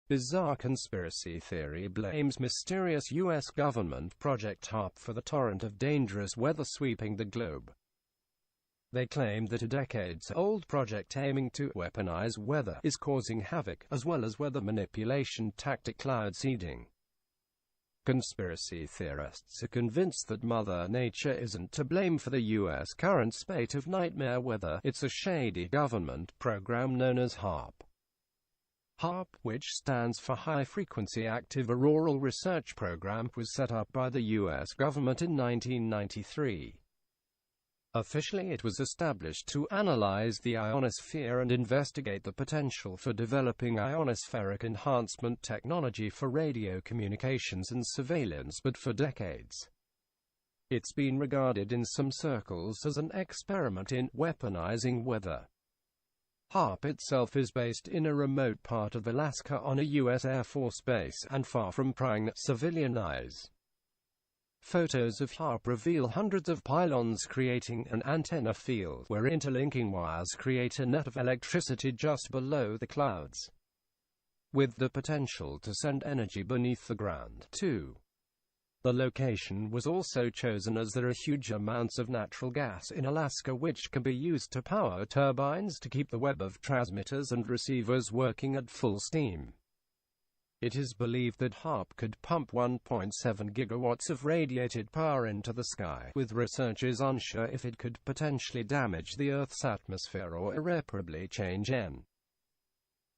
Bizarre conspiracy theory blames mysterious U.S. government Project HAARP for the torrent of dangerous weather sweeping the globe. They claimed that a decades-old project aiming to weaponize weather is causing havoc, as well as weather manipulation tactic cloud seeding. Conspiracy theorists are convinced that Mother Nature isn't to blame for the U.S. current spate of nightmare weather. It's a shady government program known as HAARP. HAARP, which stands for High Frequency Active Auroral Research Program, was set up by the U.S. government in 1993. Officially, it was established to analyze the ionosphere and investigate the potential for developing ionospheric enhancement technology for radio communications and surveillance, but for decades, it's been regarded in some circles as an experiment in weaponizing weather. HAARP itself is based in a remote part of Alaska on a U.S. Air Force base, and far from prying civilian eyes. Photos of HAARP reveal hundreds of pylons creating an antenna field, where interlinking wires create a net of electricity just below the clouds, with the potential to send energy beneath the ground, too. The location was also chosen as there are huge amounts of natural gas in Alaska which can be used to power turbines to keep the web of transmitters and receivers working at full steam. It is believed that HAARP could pump 1.7 gigawatts of radiated power into the sky, with researchers unsure if it could potentially damage the Earth's atmosphere or irreparably change N.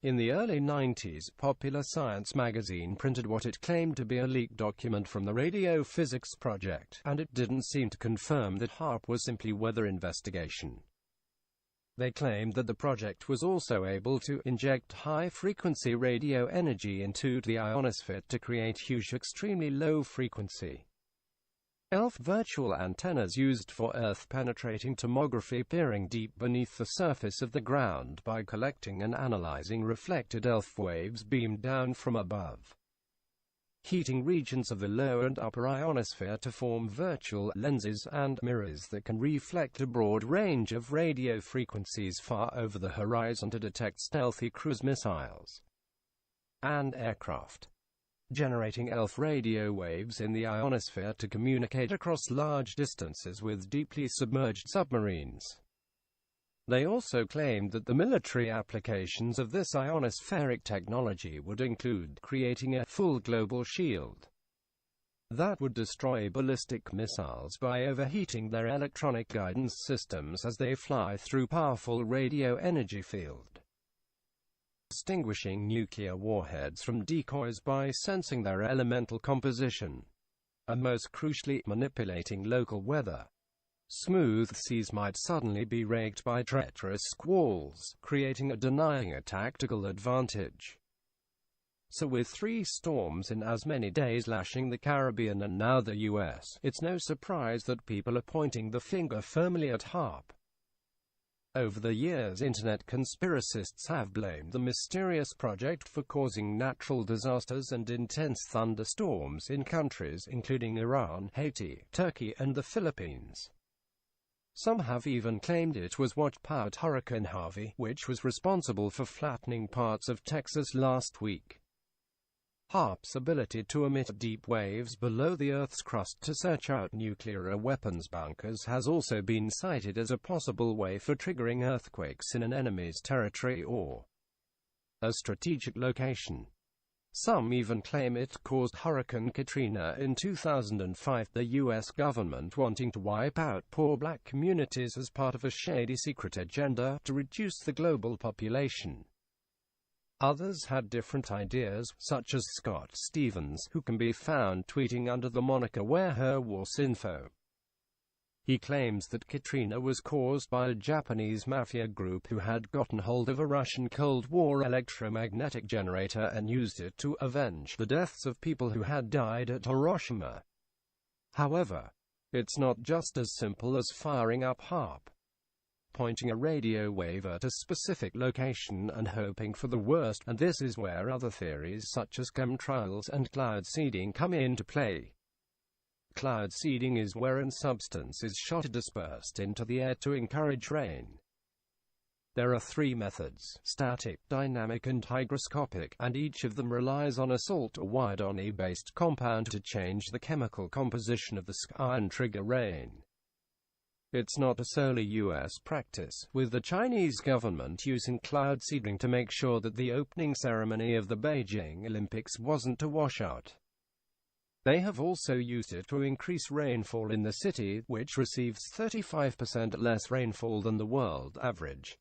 In the early 90s, Popular Science magazine printed what it claimed to be a leaked document from the radio physics project, and it didn't seem to confirm that HAARP was simply weather investigation. They claimed that the project was also able to inject high-frequency radio energy into the ionosphere to create huge extremely low-frequency ELF virtual antennas used for Earth-penetrating tomography, peering deep beneath the surface of the ground by collecting and analyzing reflected ELF waves beamed down from above, heating regions of the lower and upper ionosphere to form virtual lenses and mirrors that can reflect a broad range of radio frequencies far over the horizon to detect stealthy cruise missiles and aircraft, generating ELF radio waves in the ionosphere to communicate across large distances with deeply submerged submarines. They also claimed that the military applications of this ionospheric technology would include creating a full global shield that would destroy ballistic missiles by overheating their electronic guidance systems as they fly through powerful radio energy field, distinguishing nuclear warheads from decoys by sensing their elemental composition, and most crucially, manipulating local weather. Smooth seas might suddenly be raked by treacherous squalls, creating or denying a tactical advantage. So with 3 storms in as many days lashing the Caribbean and now the US, it's no surprise that people are pointing the finger firmly at HAARP. Over the years, internet conspiracists have blamed the mysterious project for causing natural disasters and intense thunderstorms in countries including Iran, Haiti, Turkey, and the Philippines. Some have even claimed it was what powered Hurricane Harvey, which was responsible for flattening parts of Texas last week. HAARP's ability to emit deep waves below the Earth's crust to search out nuclear weapons bunkers has also been cited as a possible way for triggering earthquakes in an enemy's territory or a strategic location. Some even claim it caused Hurricane Katrina in 2005, the U.S. government wanting to wipe out poor black communities as part of a shady secret agenda to reduce the global population. Others had different ideas, such as Scott Stevens, who can be found tweeting under the moniker WhereHerWasInfo. He claims that Katrina was caused by a Japanese mafia group who had gotten hold of a Russian Cold War electromagnetic generator and used it to avenge the deaths of people who had died at Hiroshima. However, it's not just as simple as firing up HAARP, pointing a radio wave at a specific location and hoping for the worst, and this is where other theories such as chemtrails and cloud seeding come into play. Cloud seeding is where a substance is shot or dispersed into the air to encourage rain. There are three methods: static, dynamic and hygroscopic, and each of them relies on a salt or iodine-based compound to change the chemical composition of the sky and trigger rain. It's not a solely US practice, with the Chinese government using cloud seeding to make sure that the opening ceremony of the Beijing Olympics wasn't a washout. They have also used it to increase rainfall in the city, which receives 35% less rainfall than the world average.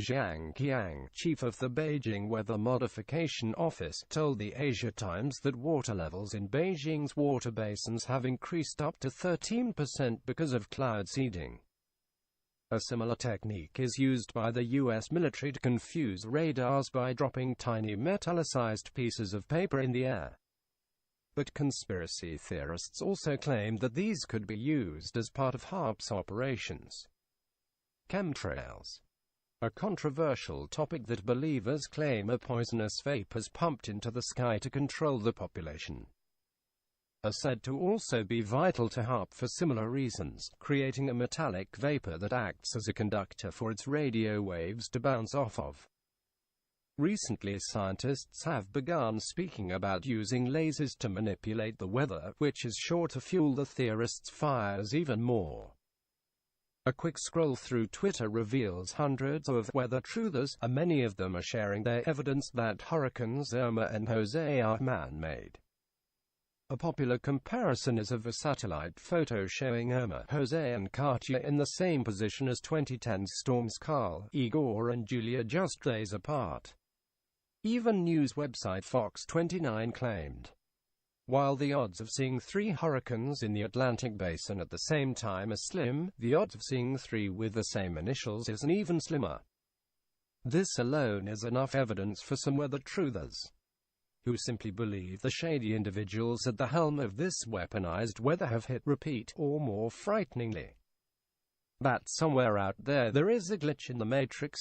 Zhang Qiang, chief of the Beijing Weather Modification Office, told the Asia Times that water levels in Beijing's water basins have increased up to 13% because of cloud seeding. A similar technique is used by the US military to confuse radars by dropping tiny metallicized pieces of paper in the air. But conspiracy theorists also claim that these could be used as part of HAARP's operations. Chemtrails. A controversial topic that believers claim a poisonous vape is pumped into the sky to control the population. Are said to also be vital to HAARP for similar reasons, creating a metallic vapor that acts as a conductor for its radio waves to bounce off of. Recently, scientists have begun speaking about using lasers to manipulate the weather, which is sure to fuel the theorists' fires even more. A quick scroll through Twitter reveals hundreds of weather truthers, and many of them are sharing their evidence that hurricanes Irma and Jose are man-made. A popular comparison is of a satellite photo showing Irma, Jose and Katia in the same position as 2010 storms Carl, Igor and Julia just days apart. Even news website Fox 29 claimed, while the odds of seeing 3 hurricanes in the Atlantic basin at the same time are slim, the odds of seeing 3 with the same initials is even slimmer. This alone is enough evidence for some weather truthers, who simply believe the shady individuals at the helm of this weaponized weather have hit repeat, or more frighteningly, that somewhere out there is a glitch in the matrix.